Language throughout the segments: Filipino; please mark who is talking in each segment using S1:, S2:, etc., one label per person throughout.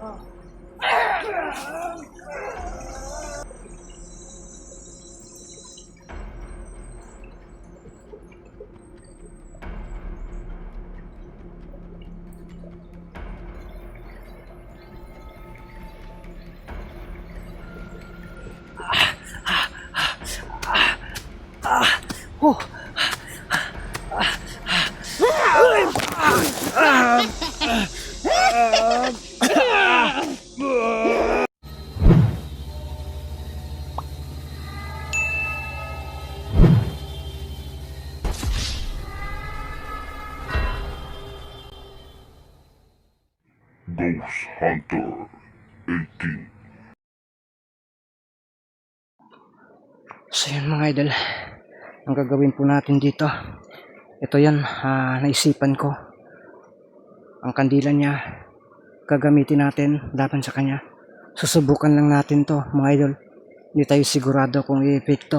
S1: Oh.
S2: Ghost Hunter 18.
S1: So yun mga idol, ang gagawin po natin dito, ito yan, naisipan ko, ang kandila niya, gagamitin natin laban sa kanya. Susubukan lang natin to mga idol, hindi tayo sigurado kung i-epekto,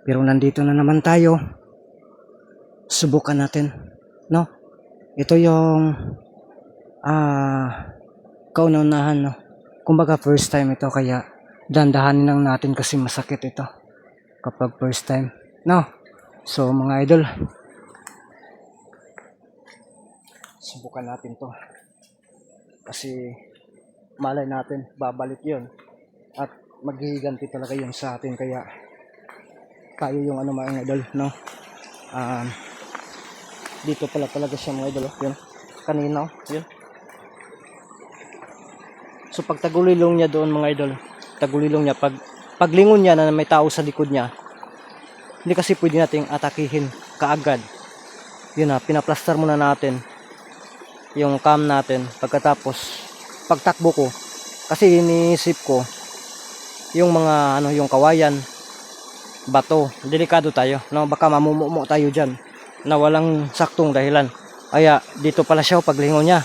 S1: pero nandito na naman tayo, subukan natin, no? Ito yung kauna-unahan, no? Kumbaga first time ito, kaya dandahanin lang natin kasi masakit ito kapag first time, no? So mga idol, subukan natin to kasi malay natin babalik yun at maghihiganti talaga yun sa atin, kaya tayo yung ano mga idol, no? Dito pala talaga siya mga idol, yun kanina, yun. So pag tagulilong niya doon mga idol, tagulilong niya, paglingon niya na may tao sa likod niya, hindi kasi pwede nating atakihin kaagad. Yun na, pinaplastar muna natin yung cam natin. Pagkatapos pagtakbo ko, kasi iniisip ko yung mga ano, yung kawayan, bato, delikado tayo, no? Baka mamumumo tayo dyan na walang saktong dahilan. Kaya dito pala siya, paglingon niya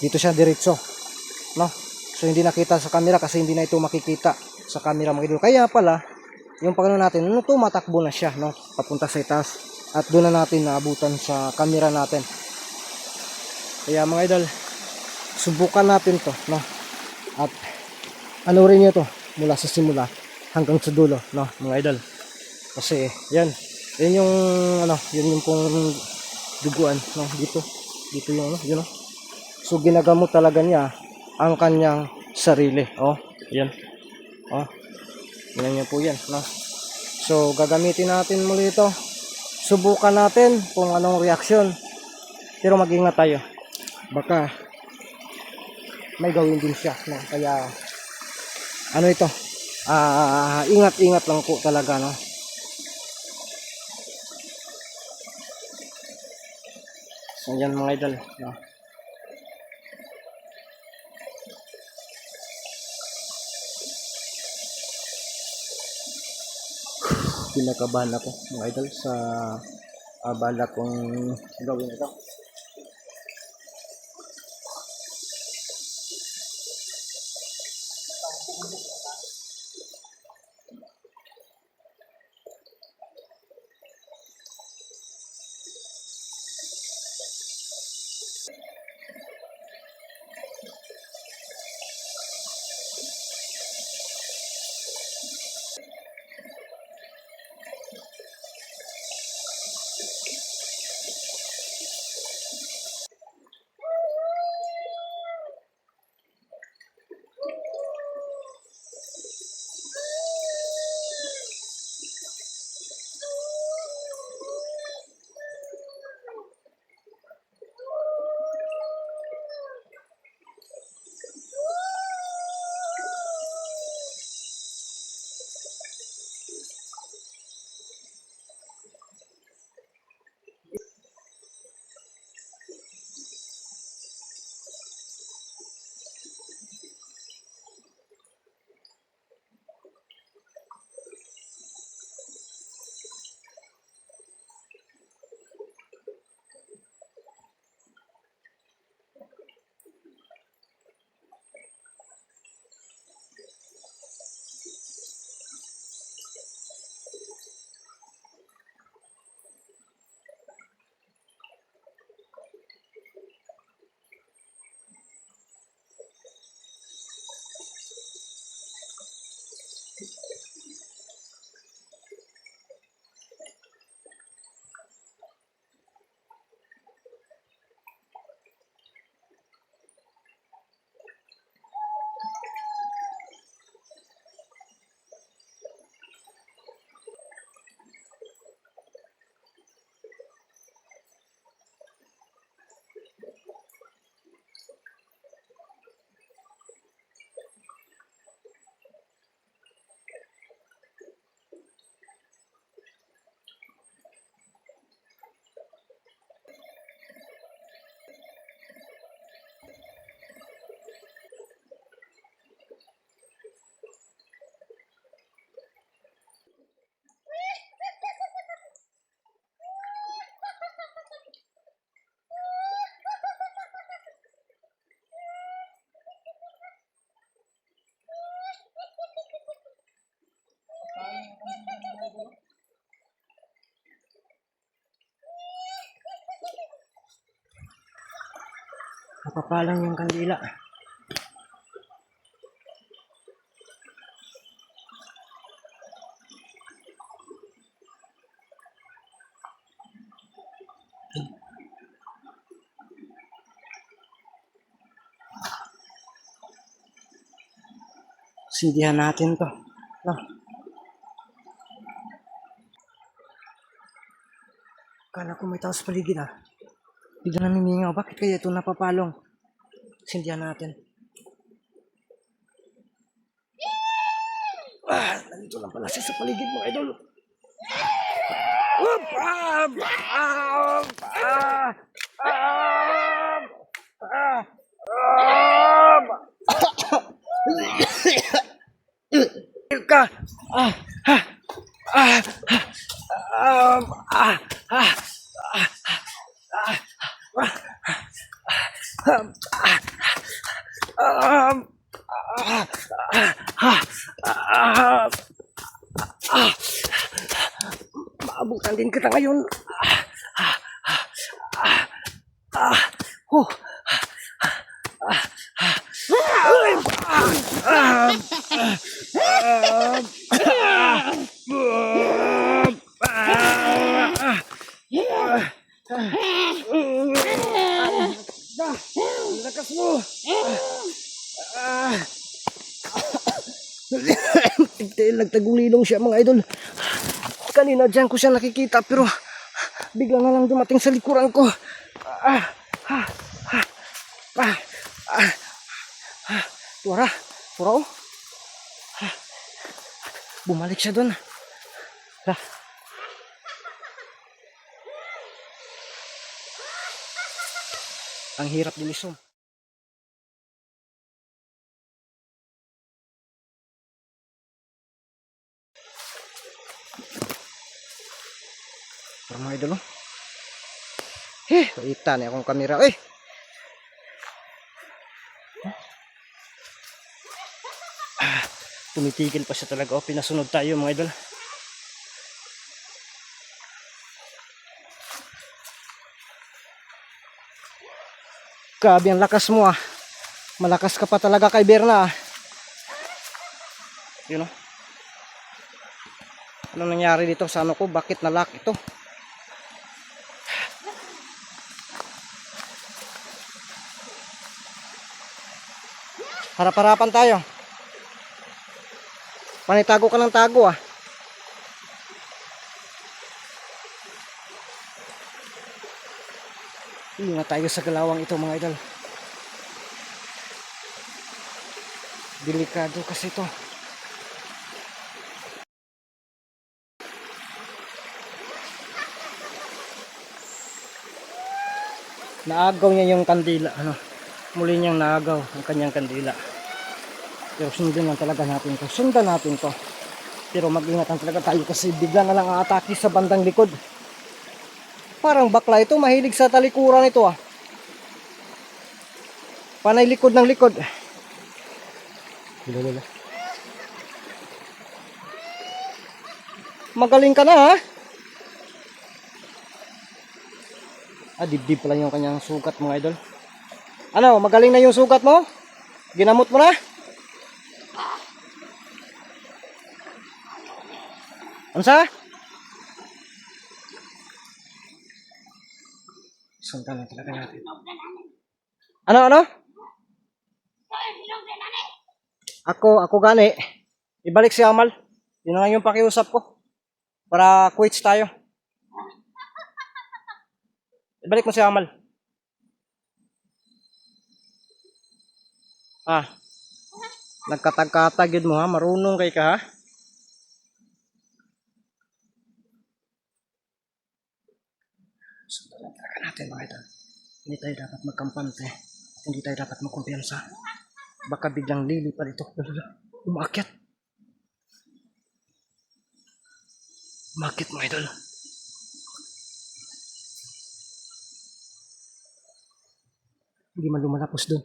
S1: dito siya diretso, no? So hindi nakita sa camera kasi hindi na ito makikita sa camera mga idol. Kaya pala yung pagano natin, no, tumatakbo na siya, no, papunta sa itaas at doon na natin naabutan sa camera natin. Kaya mga idol, subukan natin to, no, at ano rin niyo to mula sa simula hanggang sa dulo, no mga idol, kasi yan yung ano, yun yung pong duguan, no, dito yung ano, yun, no? So ginagamot talaga niya ang kanyang sarili, oh yan, oh yan niya po yan, no? So gagamitin natin muli ito, subukan natin kung anong reaksyon, pero mag-ingat tayo, baka may gawin din siya, no? Kaya ano ito, ingat-ingat lang po talaga, no? So yan mga idol, no? Kinakabahan ako mga idol sa bala kong gawin ito. Napapalang yung kandila. Sindihan natin to. No. Kala ko may tao sa paligid ah. Bigla namimingaw. Bakit kaya ito napapalong? Sindihan natin. Nandito lang pala siya sa paligid mga idol. Ka. Maabutan din kita ngayon. Lakas mo. Tigtail, nagtagulilong siya mga idol. Kanina dyan ko siya nakikita pero bigla na lang dumating sa likuran ko. Tuwara, oh. Bumalik siya doon. Ang hirap dilisong. Pero mga idol, oh. Kita na akong kamera, eh. Tumitigil pa siya talaga, oh. Pinasunod tayo mga idol. Grabe ang lakas mo ah. Malakas ka pa talaga kay Berna ah. Yun oh. Ano nangyari dito sa ano ko? Bakit nalock ito? Harap-harapan tayo. Panitago ka ng tago ah. Hindi na tayo sa galawang ito mga idol. Delikado kasi ito. Naagaw niya yung kandila. Muli niyang naagaw ang kanyang kandila. Pero sundan lang talaga natin to. Sundan natin to. Pero mag-ingatan talaga tayo kasi bigla na lang aatake sa bandang likod. Parang bakla ito, mahilig sa talikuran ito ah. Panay likod ng likod. Lala. Magaling ka na ha. Dibdib pala yung kanyang sugat mga idol. Ano, magaling na yung sugat mo? Ginamot mo na? Ansa? Sundan lang talaga natin. Ano? Ako gani. Ibalik si Amal. Yun na lang yung pakiusap ko. Para quits tayo. Ibalik mo si Amal. Nagkatag-katag yun mo ha. Marunong kay ka ha. Sundan lang talaga natin mga idol. Hindi tayo dapat magkampante. Hindi tayo dapat magkumpiyansa. Baka biglang lilipad ito. Umakyat. Umakyat mga idol. Hindi man lumalapos doon.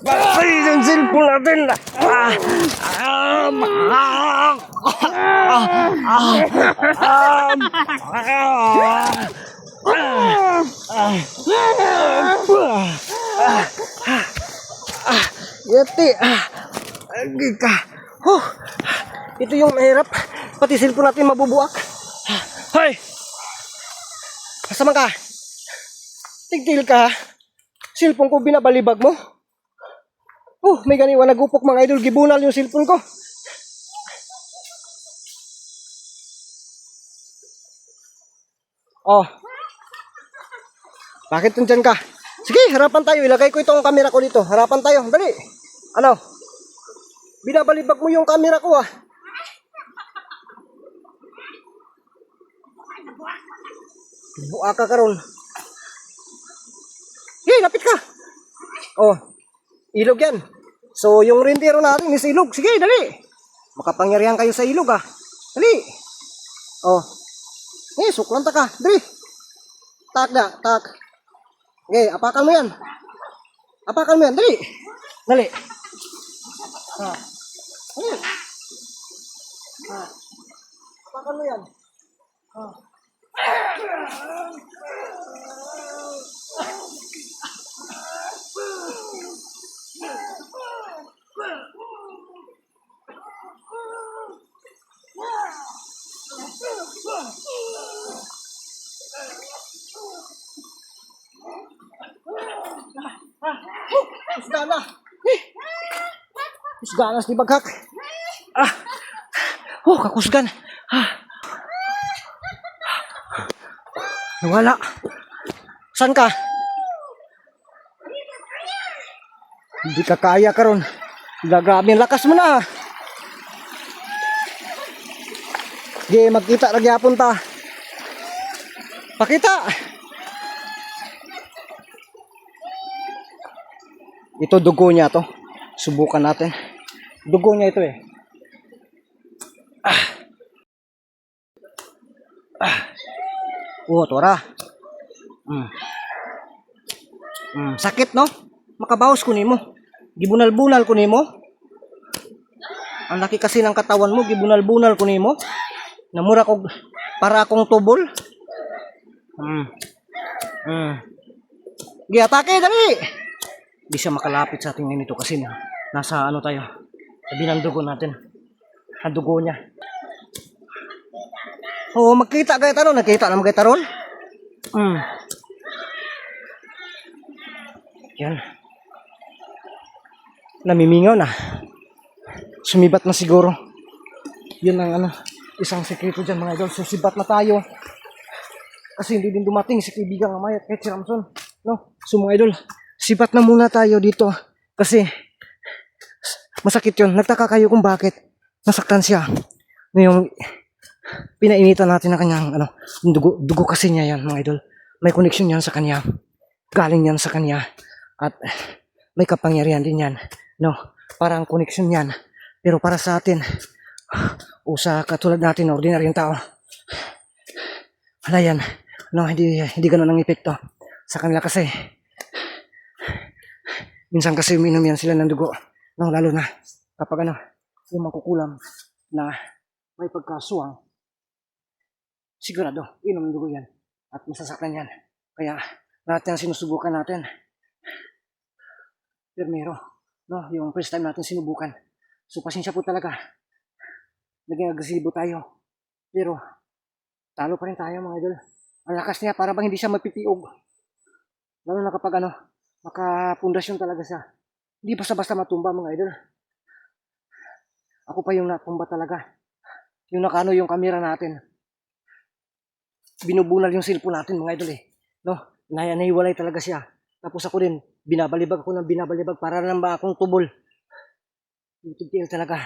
S1: Patay yung cellphone natin! Yati! Agi ka! Ito yung mahirap. Pati cellphone natin mabubuak. Hoy! Kasama ka? Tigtil ka. Cellphone ko binabalibag mo. May ganiwa nagupok mga idol. Gibunal yung cellphone ko. Bakit nandyan ka? Sige, harapan tayo. Ilagay ko itong camera ko dito. Harapan tayo. Dali. Ano? Binabalibag mo yung camera ko Buka ka karon. Hey, lapit ka. Ilog yan. So, yung rindero natin is ilog. Sige, dali. Makapangyarihan kayo sa ilog Dali. Suklanta ka. Dali. Tak na, tak. Okay, apakan mo yan. Apakan mo yan, dali. Dali. Dali. Apakan mo yan. Isgana. Isgana di bagak. Kakusgan. Nawala. Saan ka? Hindi ka kaya karon. Grabe ang lakas mo na. Di magkita lagi hapon ta. Pakita. Ito dugo niya to. Subukan natin. Dugo niya ito Tora. Sakit no? Makabawas ko nimo. Gibunal-bunal ko nimo. Ang laki kasi ng katawan mo, gibunal-bunal ko nimo. Namura ko para akong tubol. Atake dali. Di siya makalapit sa ating nito kasi nasa tayo. Sabi ng dugo natin. Ang dugo niya. Magkita kayo taron. Nakita naman kayo taron. Yan. Namimingaw na. Sumibat na siguro. Yun ang isang sekreto dyan mga idol. Susibat na tayo. Kasi hindi din dumating si kaibigang Amay at si Ramson. No? So mga idol, sibat na muna tayo dito. Kasi masakit yun. Nagtaka kayo kung bakit nasaktan siya. Yung pinainitan natin ng kanyang dugo kasi niya yan mga idol. May connection yan sa kanya. Galing yan sa kanya. At may kapangyarihan din yan. No? Parang connection yan. Pero para sa atin, sa katulad natin, ordinaryong tao, wala yan. No, hindi ganun ang epekto. Sa kanila kasi, minsan kasi uminom yan sila ng dugo. No, lalo na kapag yung makukulam na may pagkasuwang, sigurado, inom ng dugo yan. At masasaktan yan. Kaya, lahat yan sinusubukan natin. Permero, no, yung first time natin sinubukan. So, pasensya po talaga. Naging agresibo tayo. Pero, talo pa rin tayo mga idol. Ang lakas niya, para bang hindi siya mapitiog. Lalo na kapag makapundasyon talaga siya. Hindi basta-basta matumba mga idol. Ako pa yung natumba talaga. Yung yung camera natin. Binubunal yung cellphone natin mga idol No? Nahiwalay talaga siya. Tapos ako din, binabalibag ako ng binabalibag para lang ba akong tubol. Tigil talaga.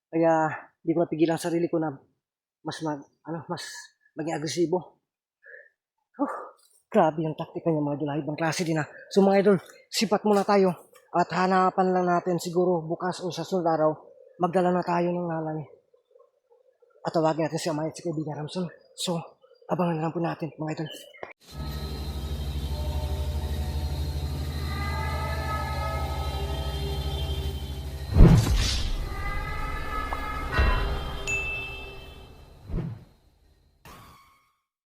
S1: Kaya di ko napigilan sarili ko na mas maging agresibo. Grabe yung taktika niya mga idol. Ibang klase din So mga idol, sipat muna tayo. At hanapan lang natin siguro bukas o sa sunod araw, magdala na tayo ng ngalan. At tawagin natin si Amay at si kaibigan Ramson. So, abangan na lang po natin mga idol.